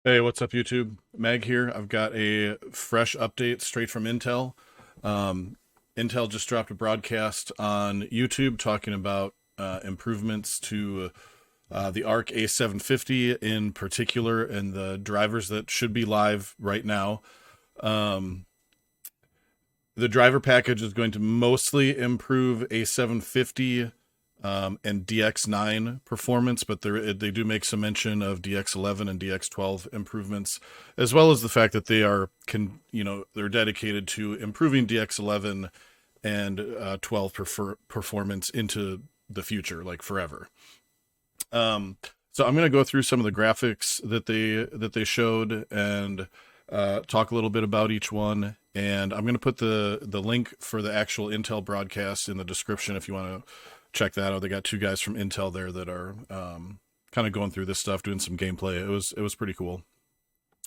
Hey, what's up, YouTube? Mag here. I've got a fresh update straight from Intel. Um, Intel just dropped a broadcast on YouTube talking about improvements to the Arc A750 in particular and the drivers that should be live right now. Um, the driver package is going to mostly improve A750 and DX9 performance, but they do make some mention of DX11 and DX12 improvements, as well as the fact that they're dedicated to improving DX11 and 12 performance into the future, like forever. Um, so I'm going to go through some of the graphics that they showed and talk a little bit about each one. And I'm going to put the link for the actual Intel broadcast in the description if you want to check that out. They got two guys from Intel there that are kind of going through this stuff, doing some gameplay. It was pretty cool.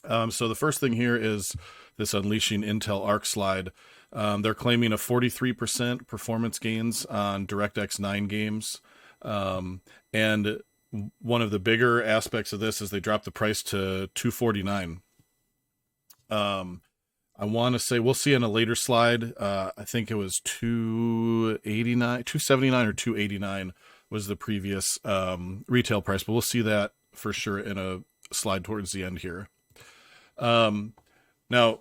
So the first thing here is this Unleashing Intel Arc slide. They're claiming a 43% performance gains on DirectX 9 games. And one of the bigger aspects of this is they dropped the price to $249. I want to say we'll see in a later slide. I think it was 289, 279 or 289 was the previous retail price, but we'll see that for sure in a slide towards the end here. Now,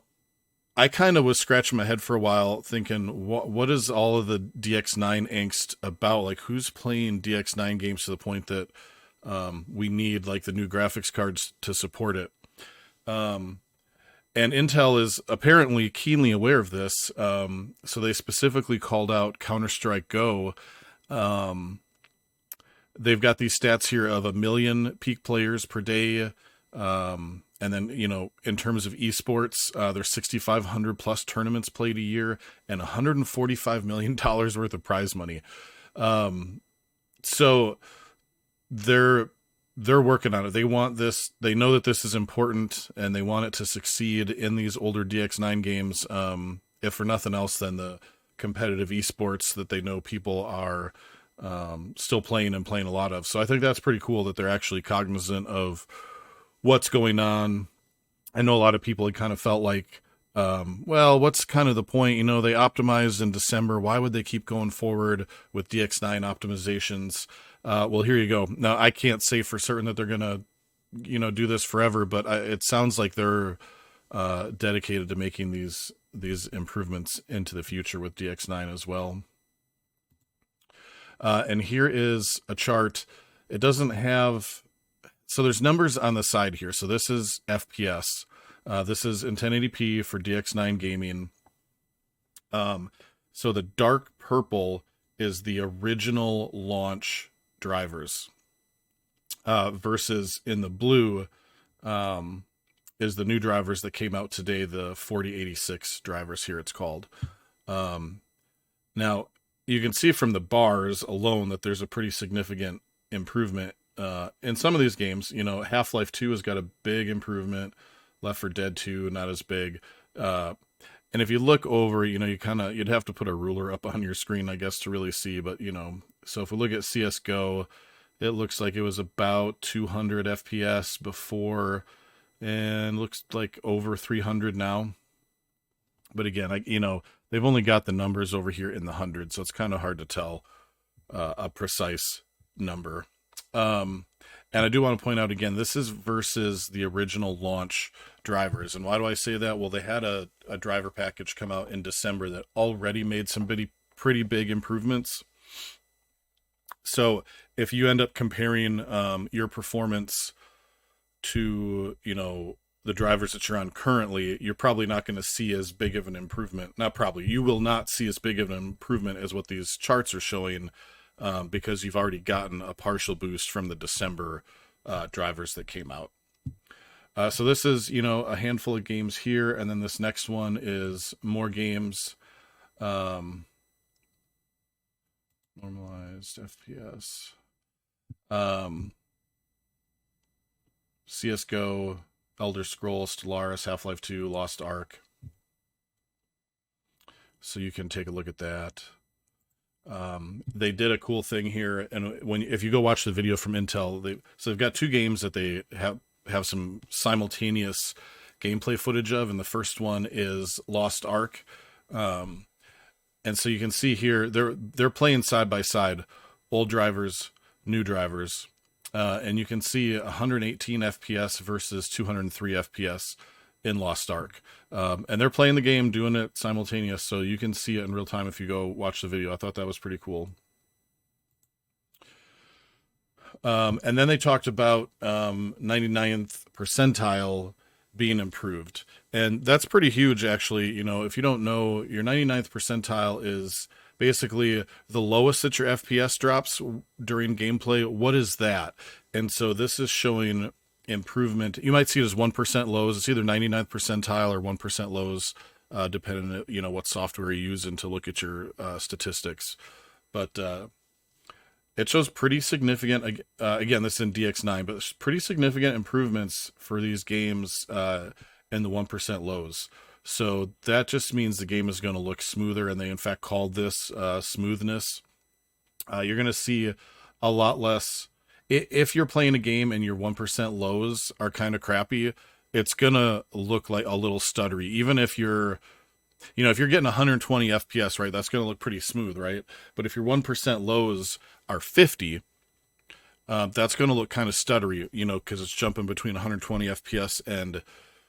I kind of was scratching my head for a while thinking, what is all of the DX9 angst about? Like, who's playing DX9 games to the point that we need like the new graphics cards to support it? And Intel is apparently keenly aware of this. So they specifically called out Counter-Strike Go. They've got these stats here of 1 million peak players per day. And then, in terms of esports, there's 6,500 plus tournaments played a year and $145 million worth of prize money. So they're working on it. They want this. They know that this is important, and they want it to succeed in these older DX9 games. If for nothing else, than the competitive esports that they know people are still playing and playing a lot of. So I think that's pretty cool that they're actually cognizant of what's going on. I know a lot of people had kind of felt like, well, what's kind of the point? They optimized in December. Why would they keep going forward with DX9 optimizations? Well, here you go. Now, I can't say for certain that they're going to, do this forever, but it sounds like they're dedicated to making these improvements into the future with DX9 as well. And here is a chart. It doesn't have, so there's numbers on the side here. So this is FPS. This is in 1080p for DX9 gaming. So the dark purple is the original launch drivers, versus in the blue is the new drivers that came out today, the 4086 drivers here it's called. Now, you can see from the bars alone that there's a pretty significant improvement in some of these games. Half-Life 2 has got a big improvement. Left 4 Dead 2, not as big. And if you look over, you'd have to put a ruler up on your screen, I guess, to really see. But, so if we look at CSGO, it looks like it was about 200 FPS before and looks like over 300 now. But again, they've only got the numbers over here in the hundreds, so it's kind of hard to tell a precise number. And I do want to point out again, this is versus the original launch drivers. And why do I say that? Well, they had a driver package come out in December that already made some pretty big improvements. So if you end up comparing your performance to, the drivers that you're on currently, you're probably not going to see as big of an improvement. Not probably. You will not see as big of an improvement as what these charts are showing, because you've already gotten a partial boost from the December drivers that came out. So this is, a handful of games here, and then this next one is more games. Normalized FPS. CSGO, Elder Scrolls, Stellaris, Half-Life 2, Lost Ark. So you can take a look at that. They did a cool thing here, and if you go watch the video from Intel, they've got two games that they have have some simultaneous gameplay footage of, and the first one is Lost Ark. And so you can see here they're playing side by side, old drivers, new drivers, and you can see 118 FPS versus 203 FPS in Lost Ark. And they're playing the game, doing it simultaneous, so you can see it in real time if you go watch the video. I thought that was pretty cool. And then they talked about 99th percentile being improved. And that's pretty huge, actually. You know, if you don't know, your 99th percentile is basically the lowest that your FPS drops during gameplay. What is that? And so this is showing improvement. You might see it as 1% lows. It's either 99th percentile or 1% lows, depending on, you know, what software you're using to look at your statistics. But it shows pretty significant, again, this is in DX9, but pretty significant improvements for these games in the 1% lows. So that just means the game is going to look smoother, and they in fact called this smoothness. You're going to see a lot less. If you're playing a game and your 1% lows are kind of crappy, it's going to look like a little stuttery. Even if you're, you know, if you're getting 120 FPS, right, that's going to look pretty smooth, right? But if your 1% lows are 50, that's going to look kind of stuttery, you know, because it's jumping between 120 FPS and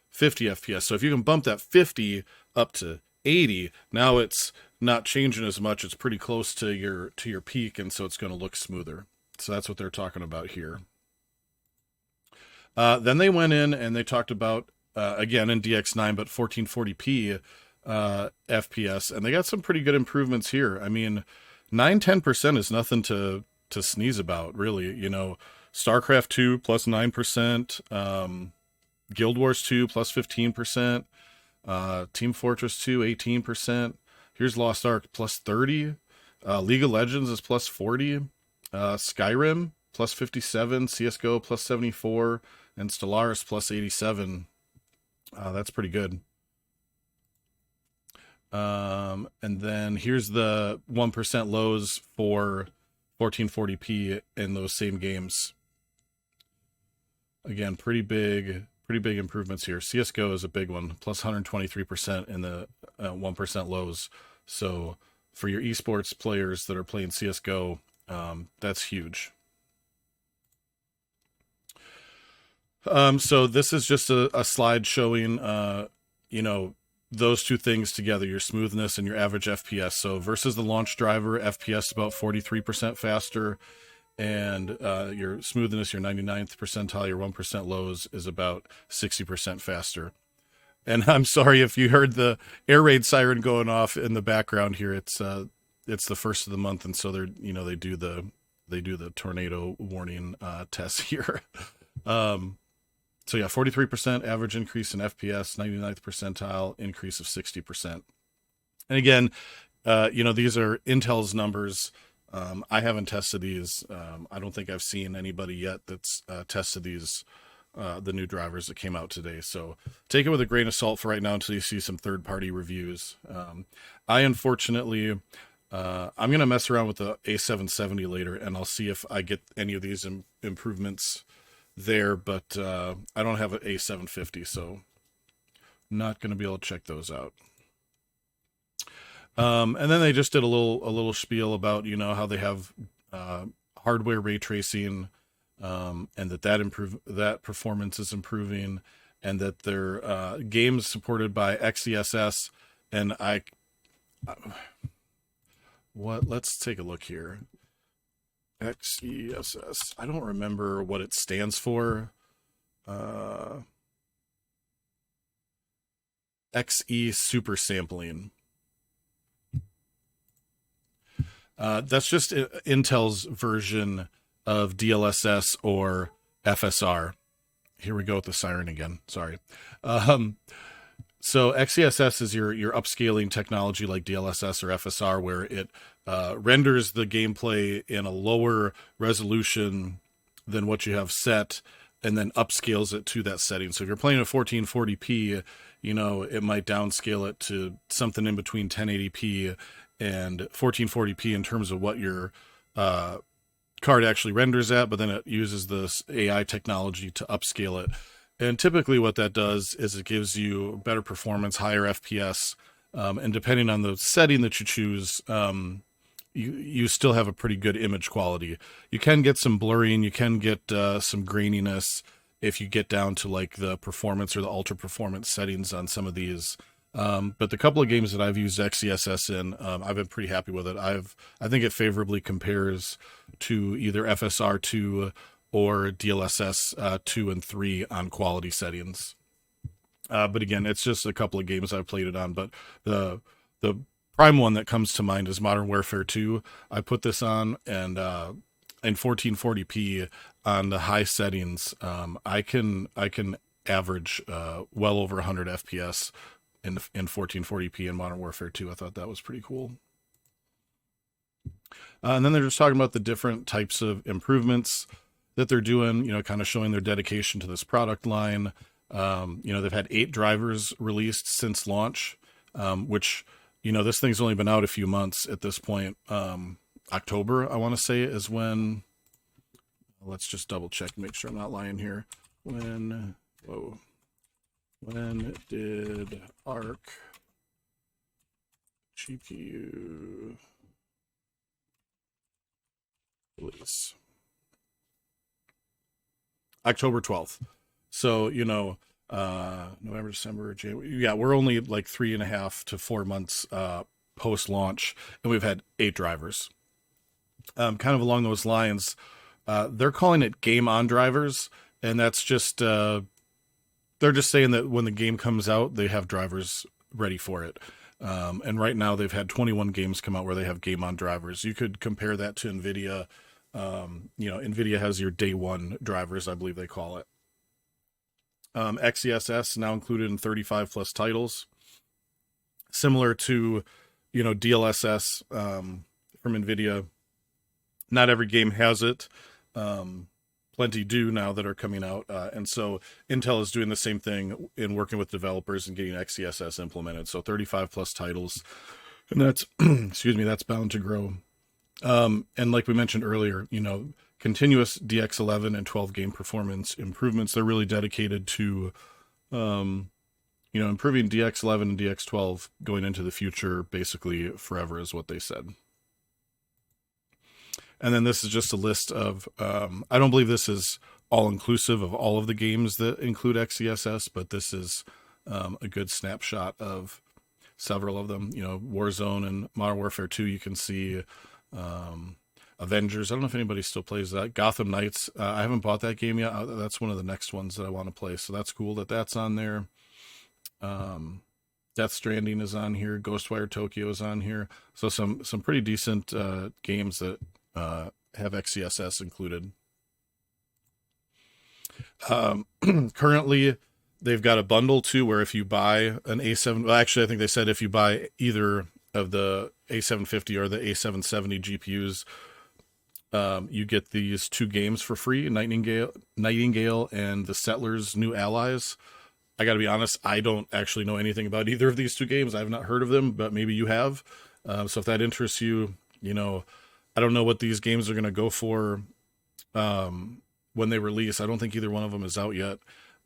50 FPS. So if you can bump that 50 up to 80, now it's not changing as much. It's pretty close to your peak, and so it's going to look smoother. So that's what they're talking about here. Then they went in and they talked about, again, in DX9, but 1440p FPS, and they got some pretty good improvements here. I mean, 9-10% is nothing to sneeze about, really. You know, StarCraft 2 plus 9%, Guild Wars 2 plus 15%, Team Fortress 2 18%. Here's Lost Ark plus 30. League of Legends is plus 40. Skyrim plus 57. CSGO plus 74. And Stellaris plus 87. That's pretty good. And then here's the 1% lows for 1440p in those same games. Again, pretty big improvements here. CSGO is a big one, plus 123% in the 1% lows. So for your esports players that are playing CSGO, that's huge. So this is just a slide showing, you know, those two things together, your smoothness and your average FPS. So versus the launch driver, FPS about 43% faster, and your smoothness, your 99th percentile, your 1% lows is about 60% faster. And I'm sorry if you heard the air raid siren going off in the background here. It's the first of the month, and so they're, you know, they do the tornado warning test here. So yeah, 43% average increase in FPS, 99th percentile increase of 60%. And again, you know, these are Intel's numbers. I haven't tested these. I don't think I've seen anybody yet that's tested these, the new drivers that came out today. So take it with a grain of salt for right now until you see some third-party reviews. I unfortunately, I'm going to mess around with the A770 later, and I'll see if I get any of these improvements there, but I don't have an A750, so not going to be able to check those out. And then they just did a little spiel about, you know, how they have hardware ray tracing, and that performance is improving, and that their games supported by XeSS, and let's take a look here. XeSS. I don't remember what it stands for. XE super sampling. That's just Intel's version of DLSS or FSR. Here we go with the siren again. Sorry. So XeSS is your upscaling technology like DLSS or FSR, where it renders the gameplay in a lower resolution than what you have set, and then upscales it to that setting. So if you're playing a 1440p, you know, it might downscale it to something in between 1080p and 1440p in terms of what your card actually renders at, but then it uses this AI technology to upscale it. And typically what that does is it gives you better performance, higher FPS, and depending on the setting that you choose, you still have a pretty good image quality. You can get some blurring, you can get some graininess if you get down to like the performance or the ultra performance settings on some of these. But the couple of games that I've used XeSS in, I've been pretty happy with it. I think it favorably compares to either FSR2 or DLSS 2 and 3 on quality settings. But again, it's just a couple of games I've played it on. But the prime one that comes to mind is Modern Warfare 2. I put this on, and in 1440p on the high settings, I can average well over 100 FPS in 1440p in Modern Warfare 2. I thought that was pretty cool. And then they're just talking about the different types of improvements that they're doing, kind of showing their dedication to this product line. They've had 8 drivers released since launch, which, this thing's only been out a few months at this point. October, I want to say, is when, let's just double check and make sure I'm not lying here. When did Arc GPU release? October 12th. So, November, December, January. Yeah, we're only like 3.5 to 4 months post-launch, and we've had 8 drivers. Kind of along those lines, they're calling it game on drivers, and that's just, they're just saying that when the game comes out, they have drivers ready for it. And right now they've had 21 games come out where they have game on drivers. You could compare that to Nvidia. Nvidia has your day one drivers, I believe they call it. XeSS now included in 35 plus titles, similar to, DLSS from Nvidia. Not every game has it. Plenty do now that are coming out. And so Intel is doing the same thing in working with developers and getting XeSS implemented. So 35 plus titles, and that's, that's bound to grow. And like we mentioned earlier, continuous DX11 and 12 game performance improvements. They're really dedicated to, improving DX11 and DX12 going into the future, basically forever is what they said. And then this is just a list of, I don't believe this is all inclusive of all of the games that include XeSS, but this is a good snapshot of several of them. Warzone and Modern Warfare 2, you can see Avengers. I don't know if anybody still plays that. Gotham Knights. I haven't bought that game yet. That's one of the next ones that I want to play. So that's cool that that's on there. Death Stranding is on here. Ghostwire Tokyo is on here. So some pretty decent games that have XeSS included. Currently, they've got a bundle too, where if you buy an A7, well, actually, I think they said if you buy either of the A750 or the A770 GPUs, you get these 2 games for free: Nightingale and the Settlers' New Allies. I got to be honest, I don't actually know anything about either of these 2 games. I have not heard of them, but maybe you have. So if that interests you, I don't know what these games are going to go for when they release. I don't think either one of them is out yet.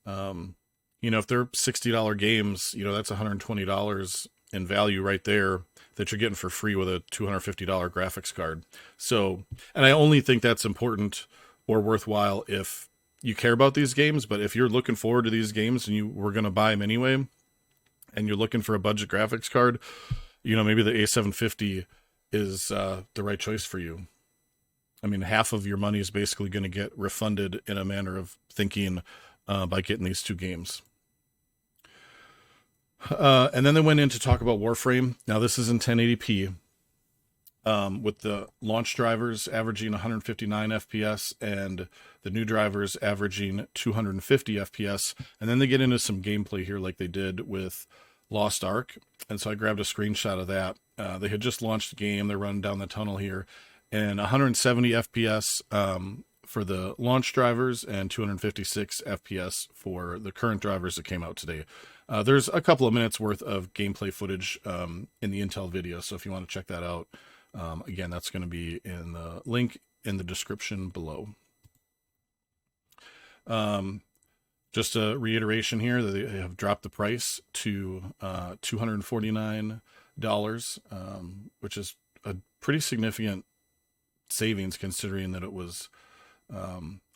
If they're $60 games, that's $120 in value right there that you're getting for free with a $250 graphics card. So, and I only think that's important or worthwhile if you care about these games. But if you're looking forward to these games and you were going to buy them anyway, and you're looking for a budget graphics card, maybe the A750 is the right choice for you. I mean, half of your money is basically going to get refunded in a manner of thinking by getting these 2 games. And then they went in to talk about Warframe. Now, this is in 1080p with the launch drivers averaging 159 FPS and the new drivers averaging 250 FPS. And then they get into some gameplay here like they did with Lost Ark. And so I grabbed a screenshot of that. They had just launched the game. They're running down the tunnel here. And 170 FPS for the launch drivers and 256 FPS for the current drivers that came out today. There's a couple of minutes worth of gameplay footage in the Intel video. So if you want to check that out, again, that's going to be in the link in the description below. Just a reiteration here that they have dropped the price to $249, which is a pretty significant savings considering that it was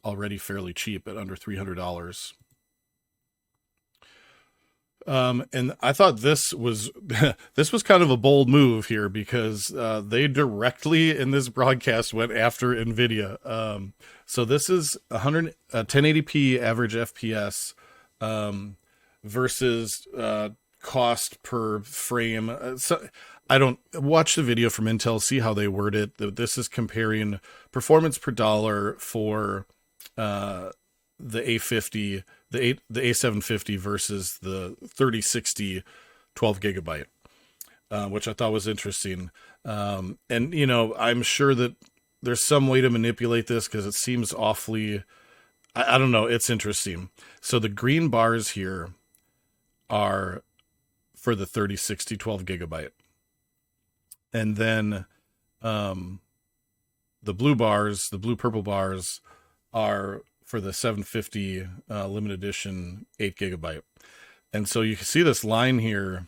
already fairly cheap at under $300. And I thought this was this was kind of a bold move here because they directly in this broadcast went after Nvidia. So this is 1080p average FPS versus cost per frame. So I don't watch the video from Intel, see how they word it. This is comparing performance per dollar for the A50, the A750 versus the 3060 12 gigabyte, which I thought was interesting. And, you know, I'm sure that there's some way to manipulate this because it seems awfully, I don't know, it's interesting. So the green bars here are for the 3060 12 gigabyte. And then the blue bars, the blue purple bars are for the 750 limited edition 8 gigabyte. And so you can see this line here.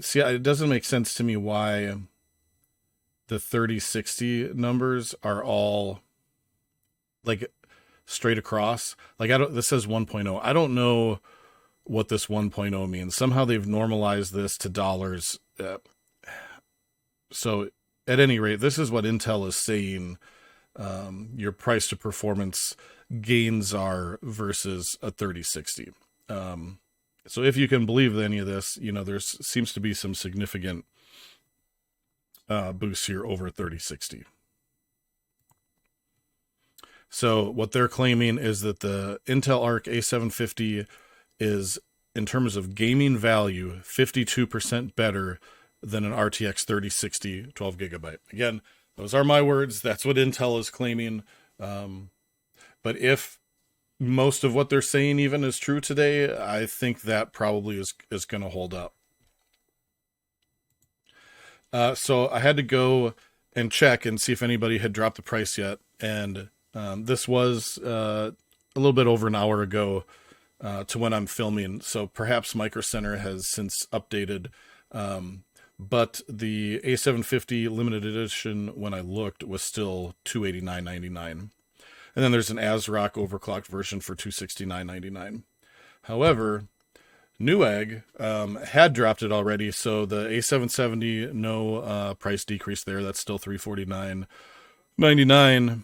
See, it doesn't make sense to me why the 3060 numbers are all like straight across. Like this says 1.0. I don't know what this 1.0 means. Somehow they've normalized this to dollars. So at any rate, this is what Intel is saying your price to performance gains are versus a 3060. So if you can believe any of this, you know, there seems to be some significant boosts here over 3060. So what they're claiming is that the Intel Arc A750 is, in terms of gaming value, 52% better than an RTX 3060 12 gigabyte. Again, those are my words. That's what Intel is claiming. But if most of what they're saying even is true today, I think that probably is going to hold up. So I had to go and check and see if anybody had dropped the price yet. And this was a little bit over an hour ago to when I'm filming. So perhaps Micro Center has since updated. But the A750 limited edition, when I looked, was still $289.99. And then there's an ASRock overclocked version for $269.99. However, Newegg had dropped it already, so the A770, no price decrease there. That's still $349.99.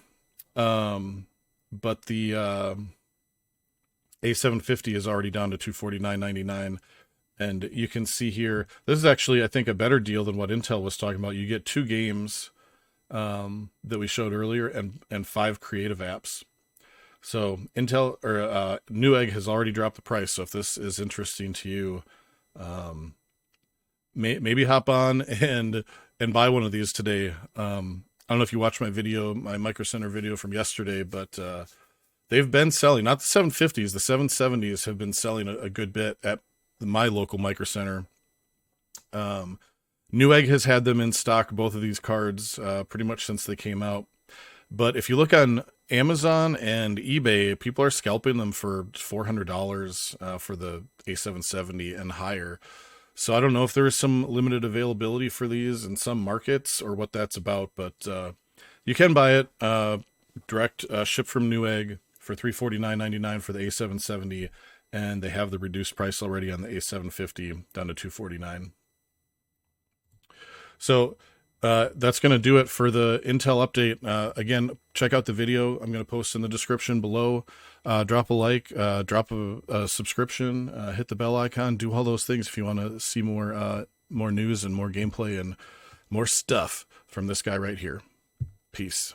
But the A750 is already down to $249.99. And you can see here, this is actually, I think, a better deal than what Intel was talking about. You get 2 games that we showed earlier and 5 creative apps. So Intel or Newegg has already dropped the price. So if this is interesting to you, maybe hop on and buy one of these today. I don't know if you watched my video, my Micro Center video from yesterday, but they've been selling, not the 750s, the 770s have been selling a good bit at my local Micro Center. Newegg has had them in stock, both of these cards, pretty much since they came out. But if you look on Amazon and eBay, people are scalping them for $400 for the A770 and higher. So I don't know if there is some limited availability for these in some markets or what that's about, but you can buy it direct ship from Newegg for $349.99 for the A770. And they have the reduced price already on the A750 down to $249. So that's going to do it for the Intel update. Again, check out the video. I'm going to post in the description below. Drop a like, drop a subscription, hit the bell icon, do all those things if you want to see more news and more gameplay and more stuff from this guy right here. Peace.